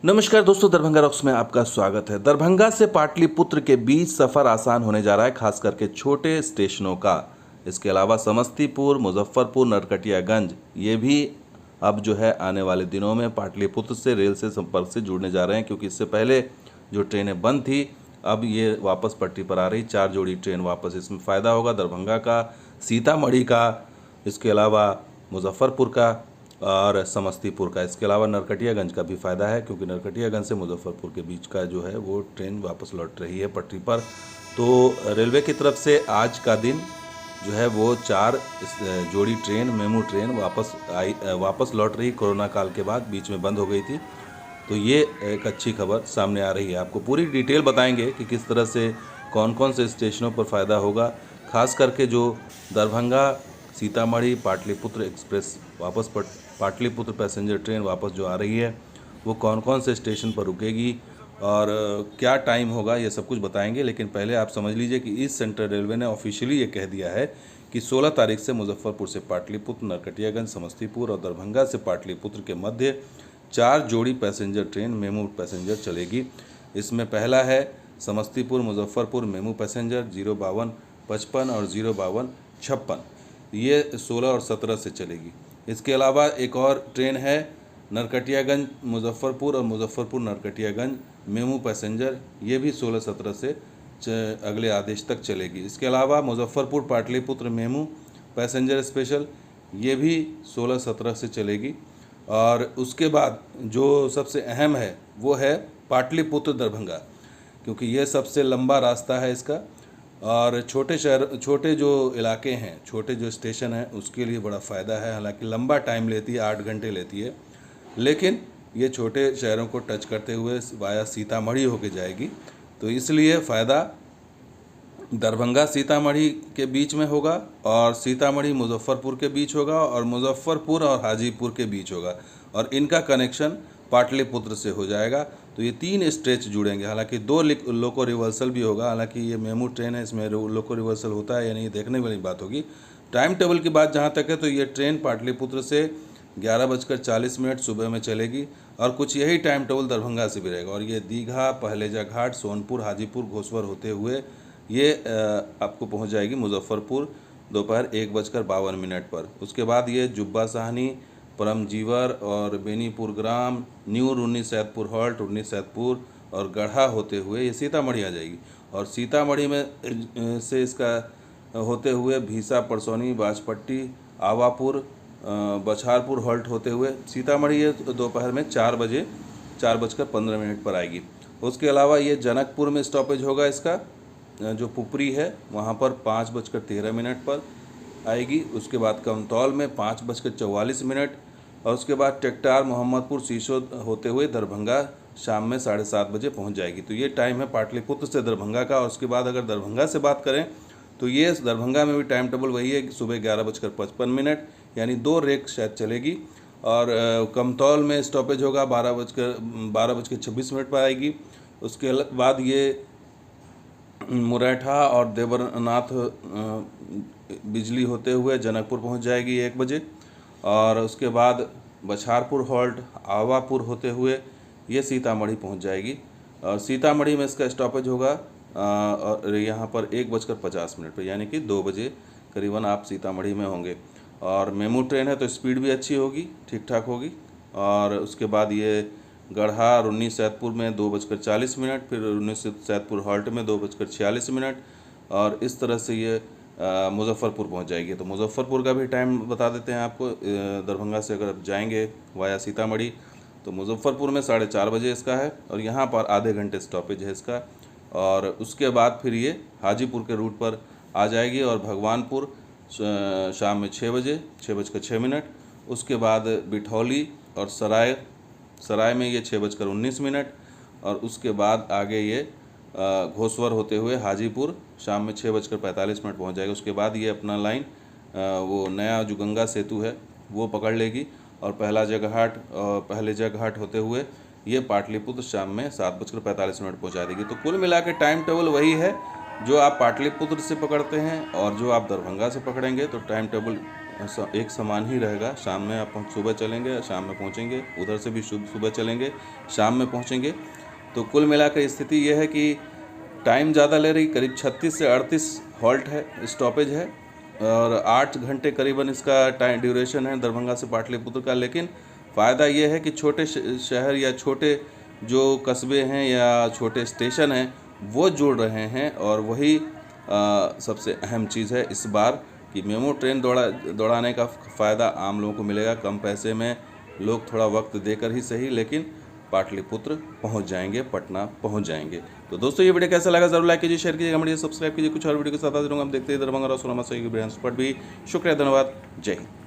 नमस्कार दोस्तों, दरभंगा रॉक्स में आपका स्वागत है। दरभंगा से पाटलिपुत्र के बीच सफ़र आसान होने जा रहा है, खास करके छोटे स्टेशनों का। इसके अलावा समस्तीपुर, मुजफ्फरपुर, नरकटियागंज ये भी अब जो है आने वाले दिनों में पाटलिपुत्र से रेल से संपर्क से जुड़ने जा रहे हैं, क्योंकि इससे पहले जो ट्रेनें बंद थी अब ये वापस पटरी पर आ रही। 4 जोड़ी ट्रेन वापस। इसमें फ़ायदा होगा दरभंगा का, सीतामढ़ी का, इसके अलावा मुजफ्फरपुर का और समस्तीपुर का। इसके अलावा नरकटियागंज का भी फ़ायदा है, क्योंकि नरकटियागंज से मुजफ्फरपुर के बीच का जो है वो ट्रेन वापस लौट रही है पटरी पर। तो रेलवे की तरफ से आज का दिन जो है वो 4 जोड़ी ट्रेन, मेमू ट्रेन वापस लौट रही। कोरोना काल के बाद बीच में बंद हो गई थी, तो ये एक अच्छी खबर सामने आ रही है। आपको पूरी डिटेल बताएंगे कि किस तरह से कौन कौन से स्टेशनों पर फ़ायदा होगा, खास करके जो दरभंगा सीतामढ़ी पाटलिपुत्र एक्सप्रेस वापस पाटलिपुत्र पैसेंजर ट्रेन वापस जो आ रही है वो कौन कौन से स्टेशन पर रुकेगी और क्या टाइम होगा, ये सब कुछ बताएंगे। लेकिन पहले आप समझ लीजिए कि ईस्ट सेंट्रल रेलवे ने ऑफिशियली ये कह दिया है कि 16 तारीख से मुजफ्फरपुर से पाटलिपुत्र, नरकटियागंज, समस्तीपुर और दरभंगा से पाटलिपुत्र के मध्य 4 जोड़ी पैसेंजर ट्रेन मेमू पैसेंजर चलेगी। इसमें पहला है समस्तीपुर मुजफ्फरपुर मेमू पैसेंजर 052 55 और 052 56। ये 16 और 17 से चलेगी। इसके अलावा एक और ट्रेन है नरकटियागंज मुजफ्फरपुर और मुजफ्फरपुर नरकटियागंज मेमू पैसेंजर, ये भी 16-17 से अगले आदेश तक चलेगी। इसके अलावा Muzaffarpur Pataliputra MEMU passenger special, ये भी 16-17 से चलेगी। और उसके बाद जो सबसे अहम है वो है पाटलिपुत्र दरभंगा, क्योंकि ये सबसे लंबा रास्ता है इसका। और छोटे जो इलाके हैं, छोटे जो स्टेशन हैं, उसके लिए बड़ा फ़ायदा है। हालांकि लंबा टाइम लेती है, 8 घंटे लेती है, लेकिन ये छोटे शहरों को टच करते हुए वाया सीतामढ़ी होके जाएगी। तो इसलिए फ़ायदा दरभंगा सीतामढ़ी के बीच में होगा और सीतामढ़ी मुजफ्फरपुर के बीच होगा और मुजफ्फरपुर और हाजीपुर के बीच होगा, और इनका कनेक्शन पाटलिपुत्र से हो जाएगा। तो ये 3 स्ट्रेच जुड़ेंगे। हालांकि 2 लोको रिवर्सल भी होगा। हालांकि ये मेमू ट्रेन है, इसमें लोको रिवर्सल होता है या नहीं देखने वाली बात होगी। टाइम टेबल की बात जहाँ तक है तो ये ट्रेन पाटलिपुत्र से 11:40 सुबह में चलेगी और कुछ यही टाइम टेबल दरभंगा से भी रहेगा। और ये दीघा, पहलेजा घाट, सोनपुर, हाजीपुर, घोसवर होते हुए ये आपको पहुँच जाएगी मुजफ्फरपुर दोपहर 1:52 पर। उसके बाद ये जुब्बा साहनी, परमजीवर और बेनीपुर ग्राम, न्यू रूनी सैदपुर हॉल्ट, रूनी सैदपुर और गढ़ा होते हुए ये सीतामढ़ी आ जाएगी। और सीतामढ़ी में से इसका होते हुए भीसा, परसौनी, बाजपट्टी, आवापुर, बछारपुर हॉल्ट होते हुए सीतामढ़ी ये दोपहर में 4:15 पर आएगी। उसके अलावा ये जनकपुर में स्टॉपेज होगा इसका, जो पुपरी है वहाँ पर 5:13 पर आएगी। उसके बाद कमतौल में 5:44 और उसके बाद टेक्टार, मोहम्मदपुर, सीसो होते हुए दरभंगा शाम में 7:30 पहुँच जाएगी। तो ये टाइम है पाटलिपुत्र से दरभंगा का। और उसके बाद अगर दरभंगा से बात करें तो ये दरभंगा में भी टाइम टेबल वही है कि सुबह 11:55, यानी 2 रेक शायद चलेगी। और कमतौल में स्टॉपेज होगा 12:26 पर आएगी। उसके बाद ये मुरैठा और देवरनाथ बिजली होते हुए जनकपुर पहुंच जाएगी 1 बजे। और उसके बाद बछारपुर हॉल्ट, आवापुर होते हुए ये सीतामढ़ी पहुंच जाएगी। और सीतामढ़ी में इसका स्टॉपेज होगा और यहाँ पर 1:50 पर, यानी कि 2 बजे करीबन आप सीतामढ़ी में होंगे। और मेमू ट्रेन है तो स्पीड भी अच्छी होगी, ठीक ठाक होगी। और उसके बाद ये गढ़ा, रूनी सैदपुर में 2:40, फिर रूनी सैदपुर हॉल्ट में 2:46 और इस तरह से ये मुजफ्फरपुर पहुंच जाएगी। तो मुजफ्फरपुर का भी टाइम बता देते हैं आपको। दरभंगा से अगर आप जाएंगे वाया सीतामढ़ी तो मुजफ्फरपुर में 4:30 बजे इसका है और यहाँ पर आधे घंटे स्टॉपेज है इसका। और उसके बाद फिर ये हाजीपुर के रूट पर आ जाएगी और भगवानपुर शाम में 6:06। उसके बाद बिठौली और सराय में ये 6:19 और उसके बाद आगे ये घोसवर होते हुए हाजीपुर शाम में 6:45 पहुँच जाएगा। उसके बाद ये अपना लाइन वो नया जो गंगा सेतु है वो पकड़ लेगी और पहलेजा घाट होते हुए ये पाटलिपुत्र शाम में 7:45 पहुँचा देगी। तो कुल मिला के टाइम टेबल वही है जो आप पाटलिपुत्र से पकड़ते हैं और जो आप दरभंगा से पकड़ेंगे, तो टाइम टेबल एक समान ही रहेगा। शाम में आप सुबह चलेंगे, शाम में पहुंचेंगे, उधर से भी सुबह चलेंगे, शाम में पहुंचेंगे। तो कुल मिलाकर स्थिति यह है कि टाइम ज़्यादा ले रही, करीब 36 से 38 हॉल्ट है, स्टॉपेज है, और 8 घंटे करीबन इसका टाइम ड्यूरेशन है दरभंगा से पाटलिपुत्र का। लेकिन फ़ायदा ये है कि छोटे शहर या छोटे जो कस्बे हैं या छोटे स्टेशन हैं वो जुड़ रहे हैं, और वही सबसे अहम चीज़ है इस बार कि मेमो ट्रेन दौड़ाने का फ़ायदा आम लोगों को मिलेगा। कम पैसे में लोग थोड़ा वक्त देकर ही सही, लेकिन पाटलिपुत्र पहुंच जाएंगे, पटना पहुंच जाएंगे। तो दोस्तों ये वीडियो कैसा लगा जरूर लाइक कीजिए, शेयर कीजिए, कमेंट कीजिए, सब्सक्राइब कीजिए। कुछ और वीडियो के साथ हाजिर होंगे। हम देखते हैं दरभंगा और सोनामा से भी। शुक्रिया, धन्यवाद, जय हिंद।